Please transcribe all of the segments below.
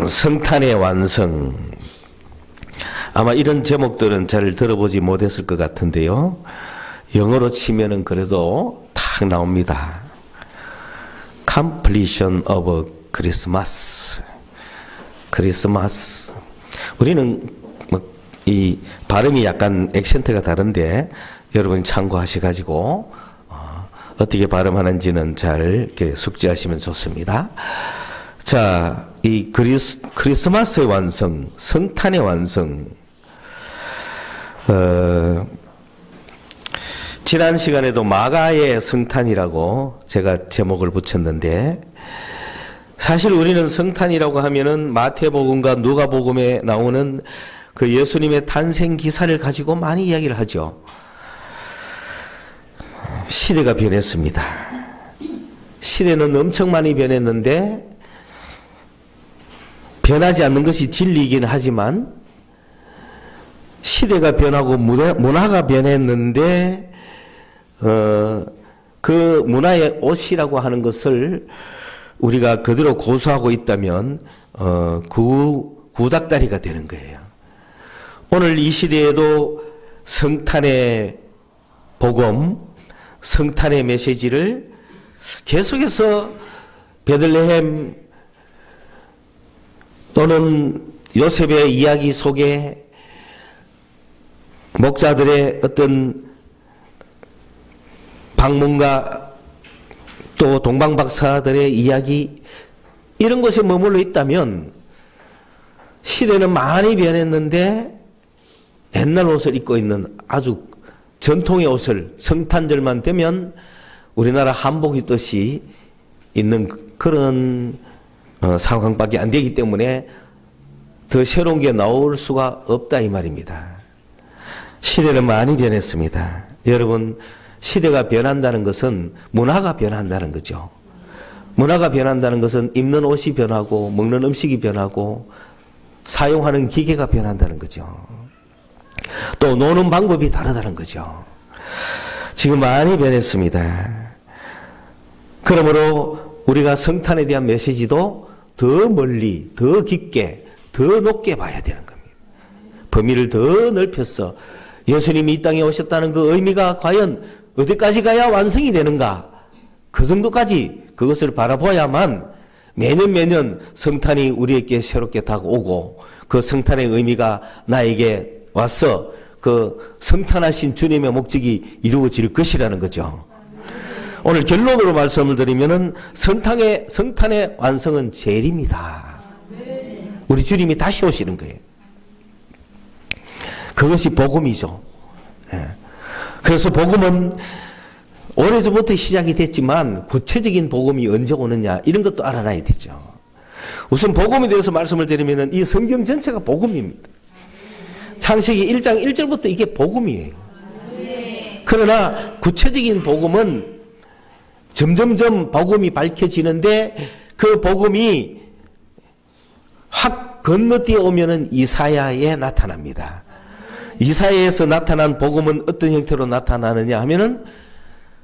성탄의 완성. 아마 이런 제목들은 잘 들어보지 못했을 것 같은데요. 영어로 치면은 그래도 탁 나옵니다. Completion of Christmas. 크리스마스. 우리는 이 발음이 약간 액센트가 다른데 여러분 참고하셔가지고 어떻게 발음하는지는 잘 이렇게 숙지하시면 좋습니다. 자, 이 크리스마스의 완성, 성탄의 완성. 지난 시간에도 마가의 성탄이라고 제가 제목을 붙였는데, 사실 우리는 성탄이라고 하면은 마태복음과 누가복음에 나오는 그 예수님의 탄생 기사를 가지고 많이 이야기를 하죠. 시대가 변했습니다. 시대는 엄청 많이 변했는데, 변하지 않는 것이 진리이긴 하지만, 시대가 변하고 문화가 변했는데, 그 문화의 옷이라고 하는 것을 우리가 그대로 고수하고 있다면, 구닥다리가 되는 거예요. 오늘 이 시대에도 성탄의 복음, 성탄의 메시지를 계속해서 베들레헴 또는 요셉의 이야기 속에 목자들의 어떤 방문가 또 동방박사들의 이야기, 이런 것에 머물러 있다면 시대는 많이 변했는데 옛날 옷을 입고 있는 아주 전통의 옷을 성탄절만 되면 우리나라 한복 입듯이 있는 그런 상황밖에 안 되기 때문에 더 새로운 게 나올 수가 없다 이 말입니다. 시대는 많이 변했습니다. 여러분, 시대가 변한다는 것은 문화가 변한다는 거죠. 문화가 변한다는 것은 입는 옷이 변하고 먹는 음식이 변하고 사용하는 기계가 변한다는 거죠. 또 노는 방법이 다르다는 거죠. 지금 많이 변했습니다. 그러므로 우리가 성탄에 대한 메시지도 더 멀리, 더 깊게, 더 높게 봐야 되는 겁니다. 범위를 더 넓혀서 예수님이 이 땅에 오셨다는 그 의미가 과연 어디까지 가야 완성이 되는가? 그 정도까지 그것을 바라봐야만 매년 성탄이 우리에게 새롭게 다가오고 그 성탄의 의미가 나에게 와서 그 성탄하신 주님의 목적이 이루어질 것이라는 거죠. 오늘 결론으로 말씀을 드리면은 성탄의 완성은 제일입니다. 우리 주님이 다시 오시는 거예요. 그것이 복음이죠. 그래서 복음은 오래전부터 시작이 됐지만 구체적인 복음이 언제 오느냐 이런 것도 알아놔야 되죠. 우선 복음에 대해서 말씀을 드리면은 이 성경 전체가 복음입니다. 창세기 1장 1절부터 이게 복음이에요. 그러나 구체적인 복음은 점점점 복음이 밝혀지는데 그 복음이 확 건너뛰어 오면은 이사야에 나타납니다. 이사야에서 나타난 복음은 어떤 형태로 나타나느냐 하면은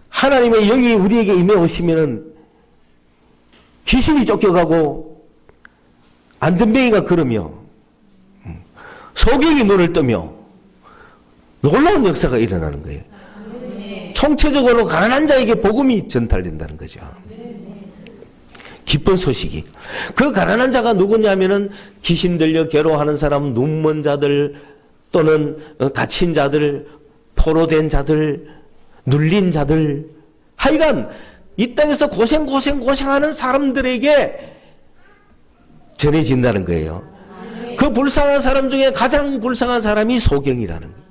하나님의 영이 우리에게 임해 오시면은 귀신이 쫓겨가고 안전뱅이가 걸으며 소경이 눈을 뜨며 놀라운 역사가 일어나는 거예요. 총체적으로 가난한 자에게 복음이 전달된다는 거죠. 기쁜 소식이. 그 가난한 자가 누구냐면은 귀신 들려 괴로워하는 사람, 눈먼 자들 또는 갇힌 자들, 포로된 자들, 눌린 자들, 하여간 이 땅에서 고생하는 사람들에게 전해진다는 거예요. 그 불쌍한 사람 중에 가장 불쌍한 사람이 소경이라는 거예요.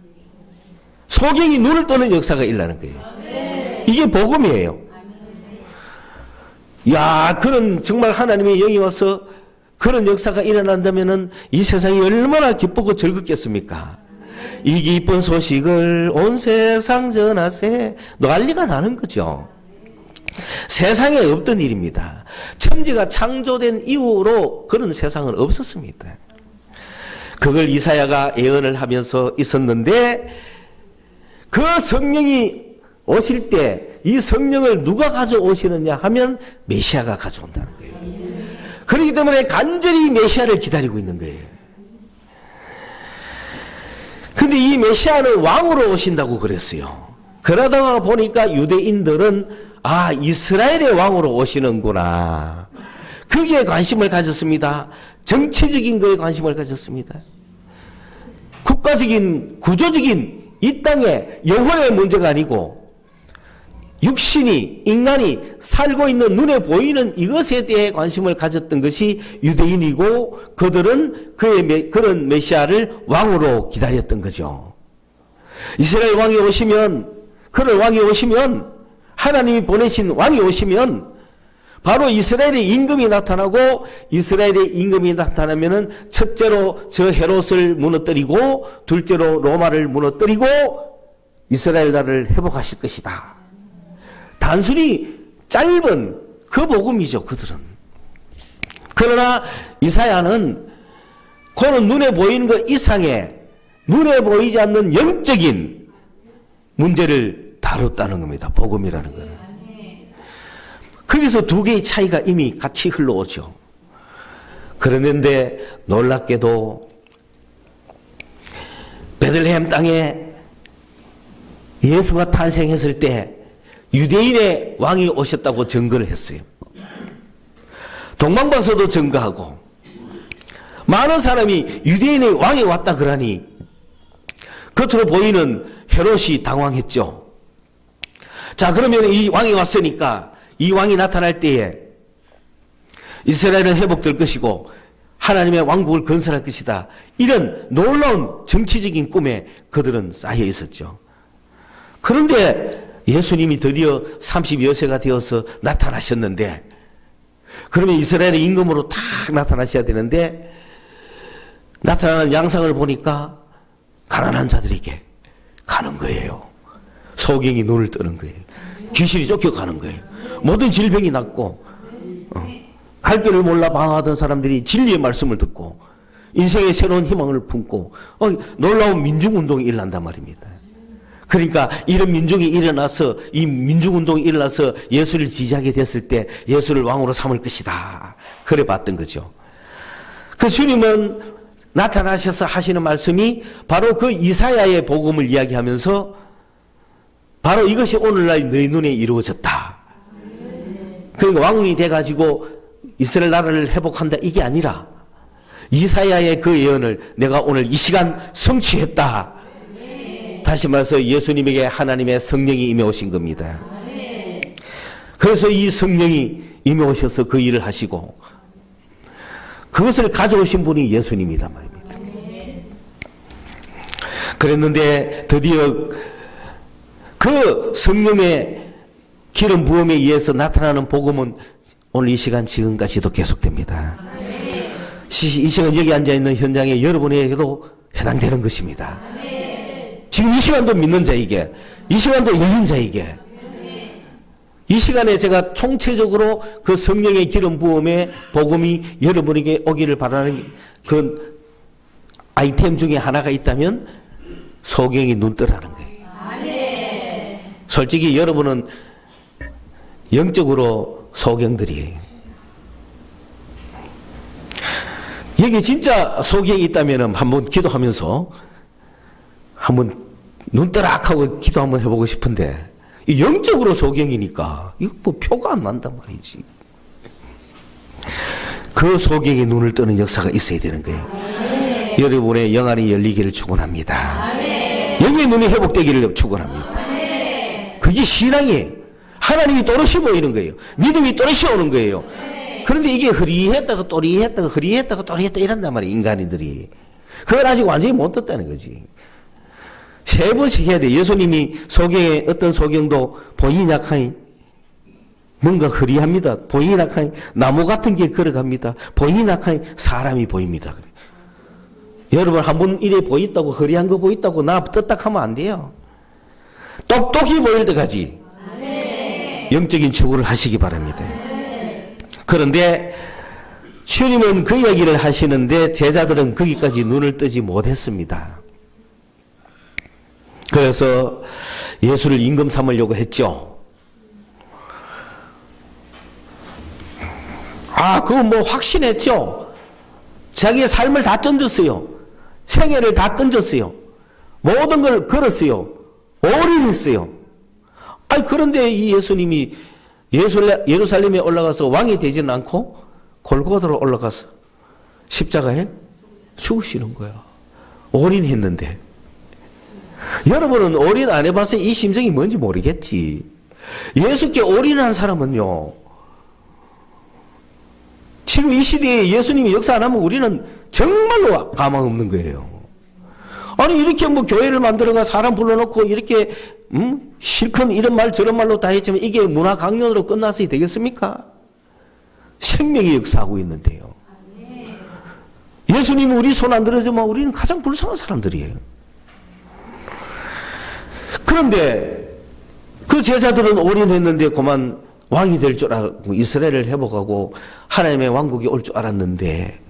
소경이 눈을 뜨는 역사가 일어나는 거예요. 이게 복음이에요. 야, 그런 정말 하나님의 영이 와서 그런 역사가 일어난다면은 이 세상이 얼마나 기쁘고 즐겁겠습니까? 이 기쁜 소식을 온 세상 전하세, 난리가 나는 거죠. 세상에 없던 일입니다. 천지가 창조된 이후로 그런 세상은 없었습니다. 그걸 이사야가 예언을 하면서 있었는데 그 성령이 오실 때 이 성령을 누가 가져오시느냐 하면 메시아가 가져온다는 거예요. 그 그렇기 때문에 간절히 메시아를 기다리고 있는 거예요. 근데 이 메시아는 왕으로 오신다고 그랬어요. 그러다가 보니까 유대인들은 이스라엘의 왕으로 오시는구나. 거기에 관심을 가졌습니다. 정치적인 거에 관심을 가졌습니다. 국가적인, 구조적인 이 땅의 영혼의 문제가 아니고 육신이, 인간이 살고 있는 눈에 보이는 이것에 대해 관심을 가졌던 것이 유대인이고 그들은 그런 메시아를 왕으로 기다렸던 거죠. 이스라엘 왕이 오시면, 그런 왕이 오시면, 하나님이 보내신 왕이 오시면 바로 이스라엘의 임금이 나타나고, 이스라엘의 임금이 나타나면은 첫째로 저 헤롯을 무너뜨리고 둘째로 로마를 무너뜨리고 이스라엘 나라를 회복하실 것이다. 단순히 짧은 그 복음이죠, 그들은. 그러나 이사야는 그는 눈에 보이는 것 이상의 눈에 보이지 않는 영적인 문제를 다뤘다는 겁니다. 복음이라는 것은. 거기서 두 개의 차이가 이미 같이 흘러오죠. 그랬는데 놀랍게도 베들레헴 땅에 예수가 탄생했을 때 유대인의 왕이 오셨다고 증거를 했어요. 동방박사도 증거하고 많은 사람이 유대인의 왕이 왔다 그러니 겉으로 보이는 헤롯이 당황했죠. 자, 그러면 이 왕이 왔으니까 이 왕이 나타날 때에 이스라엘은 회복될 것이고 하나님의 왕국을 건설할 것이다. 이런 놀라운 정치적인 꿈에 그들은 쌓여 있었죠. 그런데 예수님이 드디어 30여세가 되어서 나타나셨는데, 그러면 이스라엘의 임금으로 탁 나타나셔야 되는데, 나타나는 양상을 보니까 가난한 자들에게 가는 거예요. 소경이 눈을 뜨는 거예요. 귀신이 쫓겨가는 거예요. 모든 질병이 낫고, 갈 길을 몰라 방황하던 사람들이 진리의 말씀을 듣고 인생의 새로운 희망을 품고 놀라운 민중운동이 일어난단 말입니다. 그러니까 이런 민중이 일어나서, 이 민중운동이 일어나서 예수를 지지하게 됐을 때 예수를 왕으로 삼을 것이다. 그래 봤던 거죠. 그 주님은 나타나셔서 하시는 말씀이 바로 그 이사야의 복음을 이야기하면서 바로 이것이 오늘날 너희 눈에 이루어졌다. 그러니까 왕이 돼가지고 이스라엘 나라를 회복한다, 이게 아니라 이사야의 그 예언을 내가 오늘 이 시간 성취했다. 다시 말해서 예수님에게 하나님의 성령이 임해 오신 겁니다. 그래서 이 성령이 임해 오셔서 그 일을 하시고 그것을 가져오신 분이 예수님이란 말입니다. 그랬는데 드디어 그 성령의 기름 부음에 의해서 나타나는 복음은 오늘 이 시간 지금까지도 계속됩니다. 이 시간 여기 앉아있는 현장에 여러분에게도 해당되는 것입니다. 지금 이 시간도 믿는 자에게, 이 시간도 열린 자에게, 이 시간에 제가 총체적으로 그 성령의 기름 부음의 복음이 여러분에게 오기를 바라는 그 아이템 중에 하나가 있다면 소경이 눈 뜨라는 거예요. 솔직히 여러분은 영적으로 소경들이에요. 여기 진짜 소경이 있다면 한번 기도하면서 한번 눈 뜨락 하고 기도 한번 해보고 싶은데, 영적으로 소경이니까 이거 뭐 표가 안 난단 말이지. 그 소경이 눈을 뜨는 역사가 있어야 되는 거예요. 여러분의 영안이 열리기를 축원합니다. 영의 눈이 회복되기를 축원합니다. 그게 신앙이에요. 하나님이 또렷이 보이는 거예요. 믿음이 또렷이 오는 거예요. 그런데 이게 흐리했다가 또리했다가 흐리했다가 또리했다 이런단 말이에요. 인간이들이. 그걸 아직 완전히 못 떴다는 거지. 3번씩 해야 돼. 예수님이 소경에, 어떤 소경도 본인이 약하니 뭔가 흐리합니다. 본인이 약하니 나무 같은 게 걸어갑니다. 본인이 약하니 사람이 보입니다. 그래. 여러분 한번 이래 보였다고, 흐리한 거 보였다고 나 떴다 하면 안 돼요. 똑똑히 보일 때까지 영적인 추구를 하시기 바랍니다. 그런데 주님은 그 얘기를 하시는데 제자들은 거기까지 눈을 뜨지 못했습니다. 그래서 예수를 임금 삼으려고 했죠. 그건 뭐 확신했죠. 자기의 삶을 다 던졌어요. 생애를 다 던졌어요. 모든 걸 걸었어요. 올인했어요. 그런데 이 예수님이 예루살렘에 올라가서 왕이 되지는 않고 골고다로 올라가서 십자가에 죽으시는 거야. 올인했는데. 여러분은 올인 안 해봐서 이 심정이 뭔지 모르겠지. 예수께 올인한 사람은요, 지금 이 시대에 예수님이 역사 안 하면 우리는 정말로 가망 없는 거예요. 아니, 이렇게 뭐 교회를 만들어가 사람 불러놓고 이렇게, 실컷 이런 말 저런 말로 다 했지만 이게 문화 강연으로 끝나서 되겠습니까? 생명이 역사하고 있는데요. 예수님이 우리 손 안 들어주면 우리는 가장 불쌍한 사람들이에요. 그런데 그 제자들은 올인했는데 그만 왕이 될 줄 알고 이스라엘을 회복하고 하나님의 왕국이 올 줄 알았는데,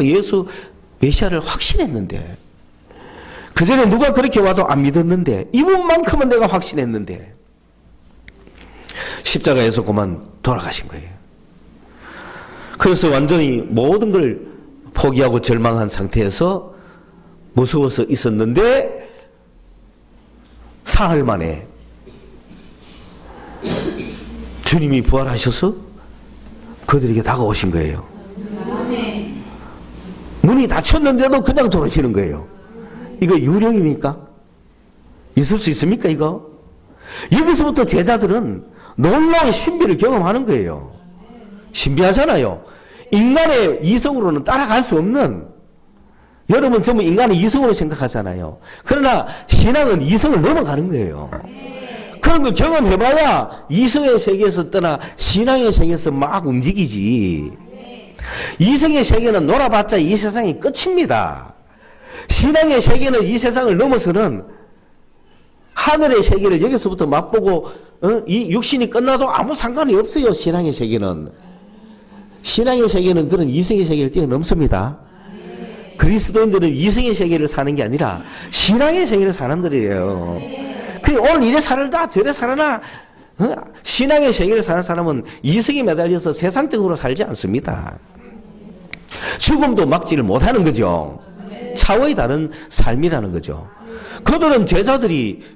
예수 메시아를 확신했는데, 그전에 누가 그렇게 와도 안 믿었는데 이분만큼은 내가 확신했는데 십자가에서 그만 돌아가신 거예요. 그래서 완전히 모든 걸 포기하고 절망한 상태에서 무서워서 있었는데 사흘 만에 주님이 부활하셔서 그들에게 다가오신 거예요. 문이 닫혔는데도 그냥 돌아오시는 거예요. 이거 유령입니까? 있을 수 있습니까, 이거? 여기서부터 제자들은 놀라운 신비를 경험하는 거예요. 신비하잖아요. 인간의 이성으로는 따라갈 수 없는, 여러분 전부 인간의 이성으로 생각하잖아요. 그러나 신앙은 이성을 넘어가는 거예요. 그런 걸 경험해봐야 이성의 세계에서 떠나 신앙의 세계에서 막 움직이지. 이성의 세계는 놀아봤자 이 세상이 끝입니다. 신앙의 세계는 이 세상을 넘어서는 하늘의 세계를 여기서부터 맛보고 이 육신이 끝나도 아무 상관이 없어요. 신앙의 세계는. 신앙의 세계는 그런 이성의 세계를 뛰어넘습니다. 그리스도인들은 이성의 세계를 사는 게 아니라 신앙의 세계를 사는 분들이에요. 오늘 이래 살다 저래 살아나 신앙의 세계를 사는 사람은 이성에 매달려서 세상적으로 살지 않습니다. 죽음도 막지를 못하는 거죠. 차원이 다른 삶이라는 거죠.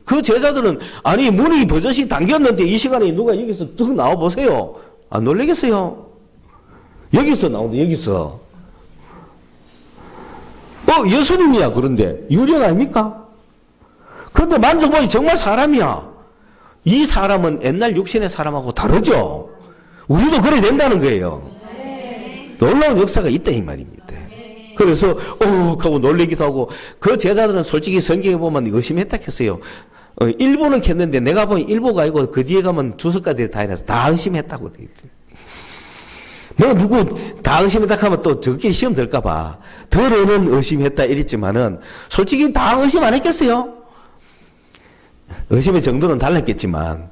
그 제자들은 아니 문이 버젓이 당겼는데 이 시간에 누가 여기서 뚝 나와 보세요. 안 놀라겠어요? 여기서 나온다. 여기서. 예수님이야. 그런데 유령 아닙니까? 그런데 만져보니 정말 사람이야. 이 사람은 옛날 육신의 사람하고 다르죠. 우리도 그래 된다는 거예요. 놀라운 역사가 있다 이 말입니다. 그래서 하고 놀라기도 하고, 그 제자들은 솔직히 성경에 보면 의심했다 했어요. 일부는 켰는데 내가 보니 일부가 아니고 그 뒤에 가면 주석가들이 다 이래서 다 의심했다고 돼 있지. 너 누구 다 의심했다 하면 또 저끼리 시험 들까 봐 덜어는 의심했다 이랬지만은 솔직히 다 의심 안 했겠어요? 의심의 정도는 달랐겠지만,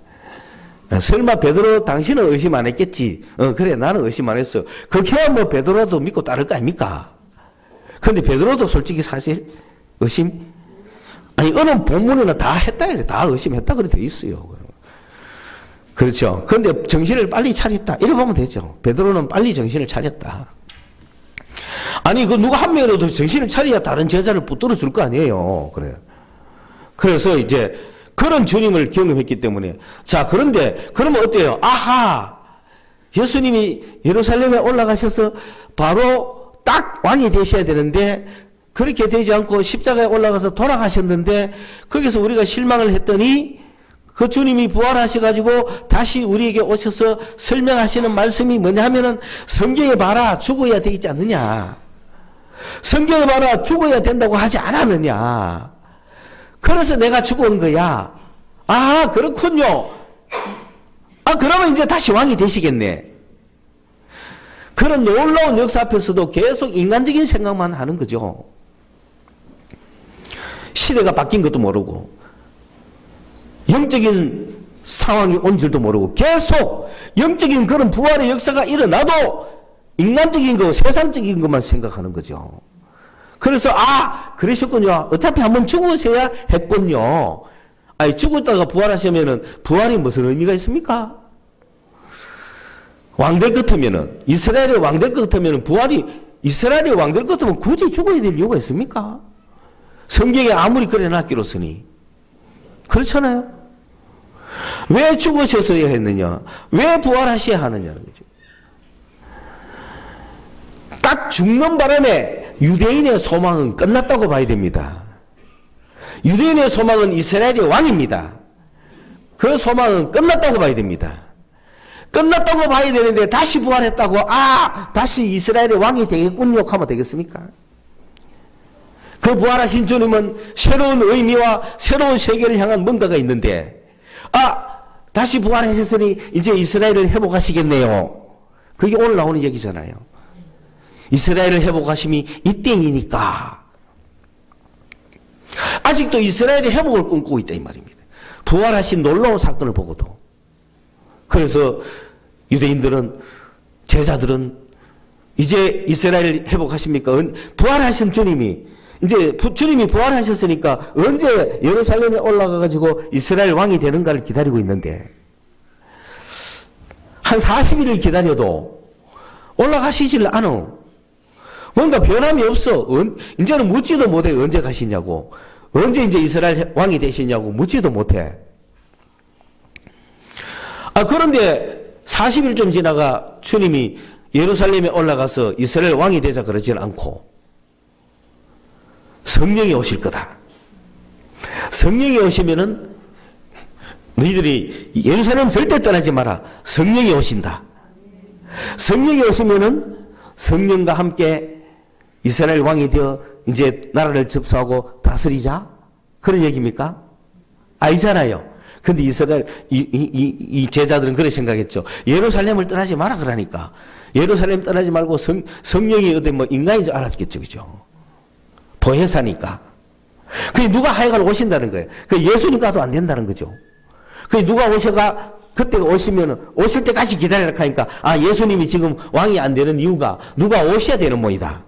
설마 베드로 당신은 의심 안 했겠지? 그래 나는 의심 안 했어. 그렇게 하면 뭐 베드로도 믿고 따를 거 아닙니까? 근데 베드로도 솔직히 사실 의심? 어느 본문에는 다 했다 이래. 다 의심했다 그래 돼 있어요. 그렇죠. 그런데 정신을 빨리 차렸다 이래 보면 되죠. 베드로는 빨리 정신을 차렸다. 누가 한 명이라도 정신을 차려야 다른 제자를 붙들어 줄 거 아니에요. 그래. 그래서 이제 그런 주님을 경험했기 때문에, 자, 그런데 그러면 어때요? 예수님이 예루살렘에 올라가셔서 바로 딱 왕이 되셔야 되는데 그렇게 되지 않고 십자가에 올라가서 돌아가셨는데, 거기서 우리가 실망을 했더니 그 주님이 부활하셔가지고 다시 우리에게 오셔서 설명하시는 말씀이 뭐냐 하면은, 성경에 봐라 죽어야 돼 있지 않느냐, 성경에 봐라 죽어야 된다고 하지 않았느냐, 그래서 내가 죽어온 거야. 그렇군요. 그러면 이제 다시 왕이 되시겠네. 그런 놀라운 역사 앞에서도 계속 인간적인 생각만 하는 거죠. 시대가 바뀐 것도 모르고 영적인 상황이 온 줄도 모르고 계속 영적인 그런 부활의 역사가 일어나도 인간적인 거, 세상적인 것만 생각하는 거죠. 그래서 그러셨군요. 어차피 한번 죽으셔야 했군요. 죽었다가 부활하시면은 부활이 무슨 의미가 있습니까? 왕될 것 같으면은, 이스라엘의 왕될 것 같으면은, 이스라엘의 왕될 것 같으면 굳이 죽어야 될 이유가 있습니까? 성경에 아무리 그래 놨기로서니. 그렇잖아요? 왜 죽으셨어야 했느냐? 왜 부활하셔야 하느냐는 거죠. 딱 죽는 바람에 유대인의 소망은 끝났다고 봐야 됩니다. 유대인의 소망은 이스라엘의 왕입니다. 그 소망은 끝났다고 봐야 됩니다. 끝났다고 봐야 되는데 다시 부활했다고 다시 이스라엘의 왕이 되겠군요 하면 되겠습니까? 그 부활하신 주님은 새로운 의미와 새로운 세계를 향한 뭔가가 있는데 다시 부활하셨으니 이제 이스라엘을 회복하시겠네요. 그게 오늘 나오는 얘기잖아요. 이스라엘을 회복하심이 이때이니까. 아직도 이스라엘의 회복을 꿈꾸고 있다 이 말입니다. 부활하신 놀라운 사건을 보고도. 그래서 유대인들은, 제자들은 이제 이스라엘 회복하십니까? 부활하신 주님이, 이제 주님이 부활하셨으니까 언제 예루살렘에 올라가가지고 이스라엘 왕이 되는가를 기다리고 있는데, 한 40일을 기다려도 올라가시질 않아. 뭔가 변함이 없어. 이제는 묻지도 못해. 언제 가시냐고. 언제 이제 이스라엘 왕이 되시냐고 묻지도 못해. 그런데 40일 좀 지나가 주님이 예루살렘에 올라가서 이스라엘 왕이 되자 그러지는 않고 성령이 오실 거다. 성령이 오시면은 너희들이 예루살렘 절대 떠나지 마라. 성령이 오신다. 성령이 오시면은 성령과 함께 이스라엘 왕이 되어 이제 나라를 접수하고 다스리자? 그런 얘기입니까? 아니잖아요. 근데 이스라엘, 이 제자들은 그렇게 생각했죠. 예루살렘을 떠나지 마라 그러니까. 예루살렘 떠나지 말고 성령이 어디 인간인 줄 알았겠죠. 그죠? 보혜사니까. 그게 누가 하여간 오신다는 거예요. 그 예수님 가도 안 된다는 거죠. 그게 누가 오셔가, 그때가 오시면, 오실 때까지 기다리라 하니까, 예수님이 지금 왕이 안 되는 이유가 누가 오셔야 되는 모이다.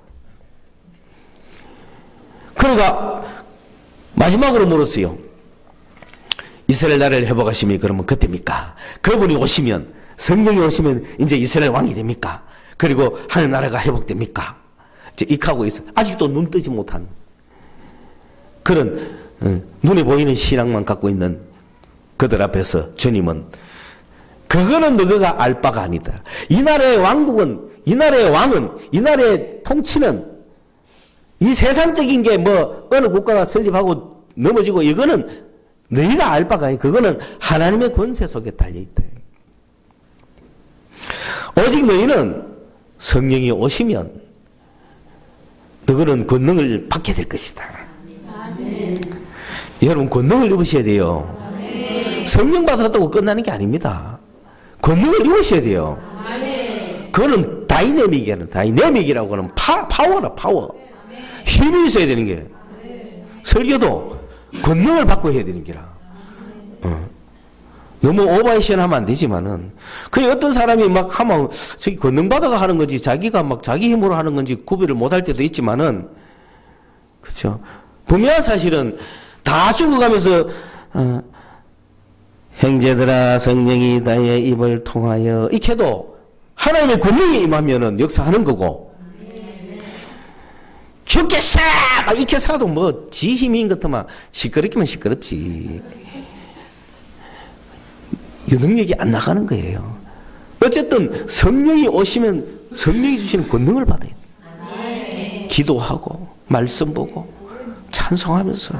그러니까, 마지막으로 물었어요. 이스라엘 나라를 회복하심이 그러면 그때입니까? 그분이 오시면, 성령이 오시면 이제 이스라엘 왕이 됩니까? 그리고 하늘나라가 회복됩니까? 이제 익하고 있어. 아직도 눈 뜨지 못한 그런 눈에 보이는 신앙만 갖고 있는 그들 앞에서 주님은 그거는 너가 알 바가 아니다. 이 나라의 왕국은, 이 나라의 왕은, 이 나라의 통치는 이 세상적인 게 어느 국가가 설립하고 넘어지고 이거는 너희가 알 바가 아니야. 그거는 하나님의 권세 속에 달려있다. 오직 너희는 성령이 오시면 너희는 권능을 받게 될 것이다. 아멘. 여러분 권능을 입으셔야 돼요. 아멘. 성령 받았다고 끝나는 게 아닙니다. 권능을 입으셔야 돼요. 아멘. 그거는 다이내믹이라고 하는 파워라 파워. 아멘. 힘이 있어야 되는 게. 아멘. 설교도 권능을 받고 해야 되는 게라. 너무 오버액션 하면 안 되지만은, 어떤 사람이 막 하면, 저기 권능받아가 하는 건지, 자기가 막 자기 힘으로 하는 건지 구별을 못 할 때도 있지만은, 그쵸. 분명한 사실은 다 죽어가면서, 형제들아, 성령이 나의 입을 통하여, 이렇게 해도 하나님의 권능이 임하면은 역사하는 거고, 죽겠어! 막 이렇게 사도 지 힘인 것 같으면 시끄럽기만 시끄럽지. 이 능력이 안 나가는 거예요. 어쨌든 성령이 오시면 성령이 주시는 권능을 받아요. 기도하고 말씀 보고 찬송하면서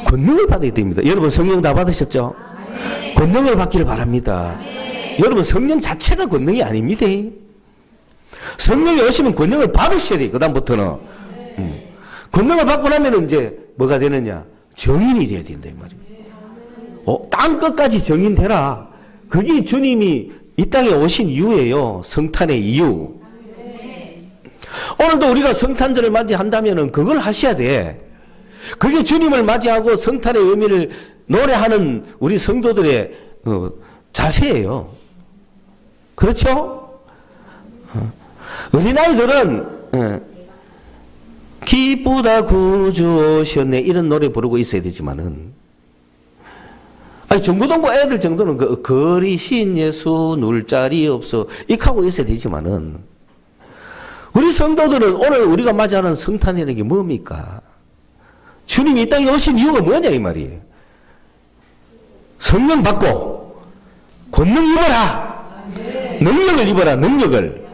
권능을 받아야 됩니다. 여러분 성령 다 받으셨죠? 권능을 받기를 바랍니다. 여러분 성령 자체가 권능이 아닙니다. 성령이 오시면 권능을 받으셔야 돼요. 그 다음부터는 권능을 받고 나면 이제 뭐가 되느냐? 정인이 돼야 된다 이 말입니다. 땅 끝까지 정인되라. 그게 주님이 이 땅에 오신 이유예요. 성탄의 이유. 오늘도 우리가 성탄절을 맞이한다면 그걸 하셔야 돼. 그게 주님을 맞이하고 성탄의 의미를 노래하는 우리 성도들의 자세예요. 그렇죠? 어린아이들은 기쁘다 구주 오셨네 이런 노래 부르고 있어야 되지만은 아니, 중고등부 애들 정도는 거리 신 예수 놀 자리 없어. 이렇게 하고 있어야 되지만은, 우리 성도들은 오늘 우리가 맞이하는 성탄이라는 게 뭡니까? 주님이 이 땅에 오신 이유가 뭐냐, 이 말이에요. 성령 받고, 권능 입어라. 능력을 입어라, 능력을.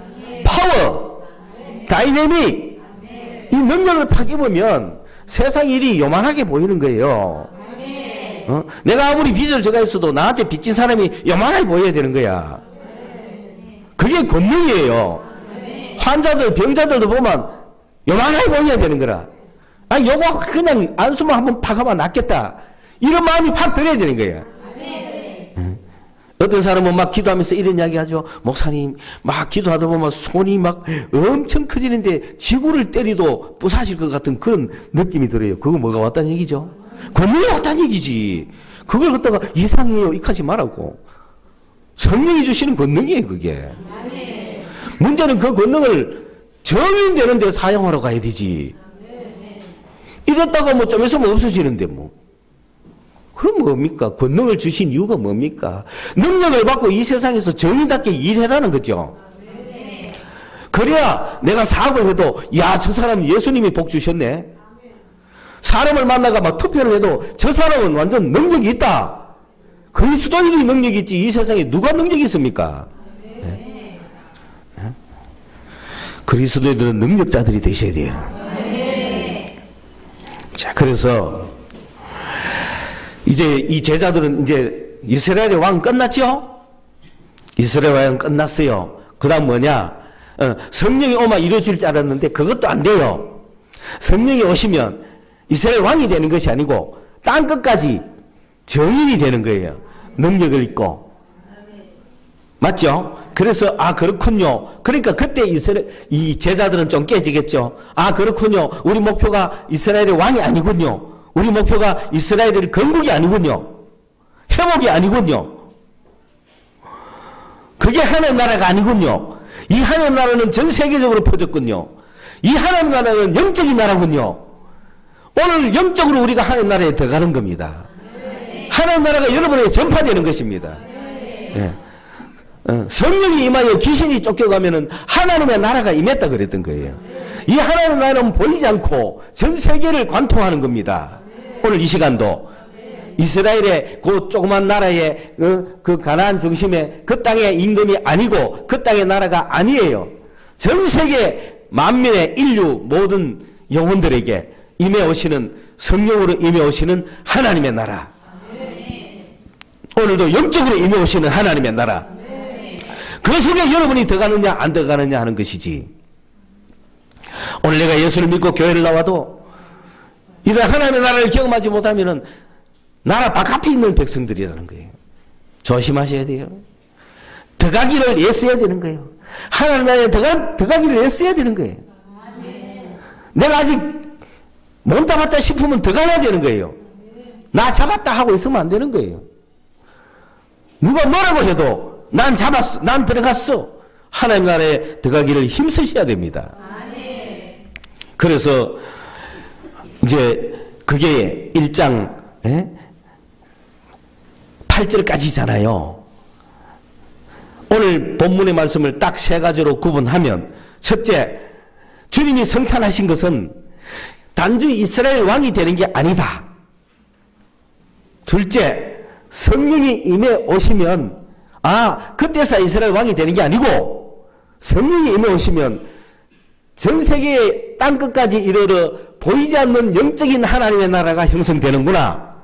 파워, 다이내믹. 이 능력을 팍 입으면 세상 일이 요만하게 보이는 거예요. 내가 아무리 빚을 져가 있어도 나한테 빚진 사람이 요만하게 보여야 되는 거야. 그게 권능이에요. 환자들, 병자들도 보면 요만하게 보여야 되는 거라. 아니, 요거 그냥 안수만 한번 팍 하면 낫겠다. 이런 마음이 팍 들어야 되는 거야. 어떤 사람은 막 기도하면서 이런 이야기 하죠. 목사님, 막 기도하다 보면 손이 막 엄청 커지는데 지구를 때리도 부사질 것 같은 그런 느낌이 들어요. 그거 뭐가 왔다는 얘기죠? 권능이 왔다는 얘기지. 그걸 갖다가 이상해요. 이까지 말하고. 성령이 주시는 권능이에요, 그게. 문제는 그 권능을 정인되는 데 사용하러 가야 되지. 이랬다가 뭐 좀 있으면 없어지는데 뭐. 그럼 뭡니까? 권능을 주신 이유가 뭡니까? 능력을 받고 이 세상에서 정의답게 일해라는 거죠. 그래야 내가 사업을 해도 야, 저 사람 예수님이 복 주셨네. 사람을 만나가 막 투표를 해도 저 사람은 완전 능력이 있다. 그리스도인이 능력이 있지 이 세상에 누가 능력이 있습니까? 네. 그리스도인들은 능력자들이 되셔야 돼요. 자, 그래서 이제 이 제자들은 이제 이스라엘의 왕 끝났죠? 이스라엘 왕 끝났어요. 그 다음 뭐냐? 성령이 오면 이루어질 줄 알았는데 그것도 안 돼요. 성령이 오시면 이스라엘 왕이 되는 것이 아니고 땅 끝까지 정인이 되는 거예요. 능력을 입고. 맞죠? 그래서 그렇군요. 그러니까 그때 이 제자들은 좀 깨지겠죠. 그렇군요. 우리 목표가 이스라엘의 왕이 아니군요. 우리 목표가 이스라엘의 건국이 아니군요. 회복이 아니군요. 그게 하나님 나라가 아니군요. 이 하나님 나라는 전 세계적으로 퍼졌군요. 이 하나님 나라는 영적인 나라군요. 오늘 영적으로 우리가 하나님 나라에 들어가는 겁니다. 하나님 나라가 여러분에게 전파되는 것입니다. 예. 성령이 임하여 귀신이 쫓겨가면은 하나님의 나라가 임했다 그랬던 거예요. 이 하나님 나라는 보이지 않고 전 세계를 관통하는 겁니다. 오늘 이 시간도 이스라엘의 그 조그만 나라의 그 가나안 중심의 그 땅의 임금이 아니고 그 땅의 나라가 아니에요. 전 세계 만민의 인류 모든 영혼들에게 임해오시는 성령으로 임해오시는 하나님의 나라. 오늘도 영적으로 임해오시는 하나님의 나라. 그 속에 여러분이 들어가느냐 안 들어가느냐 하는 것이지. 오늘 내가 예수를 믿고 교회를 나와도 이런 하나님의 나라를 경험하지 못하면은 나라 바깥에 있는 백성들이라는 거예요. 조심하셔야 돼요. 들어가기를 애써야 되는 거예요. 하나님 나라에 들어가기를 애써야 되는 거예요. 내가 아직 못 잡았다 싶으면 들어가야 되는 거예요. 나 잡았다 하고 있으면 안 되는 거예요. 누가 뭐라고 해도 난 잡았어, 난 들어갔어. 하나님 나라에 들어가기를 힘쓰셔야 됩니다. 그래서 이제 그게 1장 8절까지잖아요. 오늘 본문의 말씀을 딱 세 가지로 구분하면, 첫째, 주님이 성탄하신 것은 단지 이스라엘 왕이 되는 게 아니다. 둘째, 성령이 임해 오시면 그때서 이스라엘 왕이 되는 게 아니고 성령이 임해 오시면 전 세계의 땅끝까지 이르러 보이지 않는 영적인 하나님의 나라가 형성되는구나.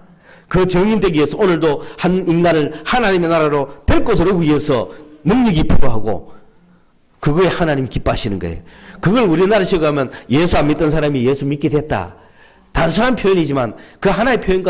그 정인되기 위해서 오늘도 한 인간을 하나님의 나라로 데리고 들어오기 위해서 능력이 필요하고, 그거에 하나님이 기뻐하시는 거예요. 그걸 우리나라식으로 하면 예수 안 믿던 사람이 예수 믿게 됐다. 단순한 표현이지만 그 하나의 표현과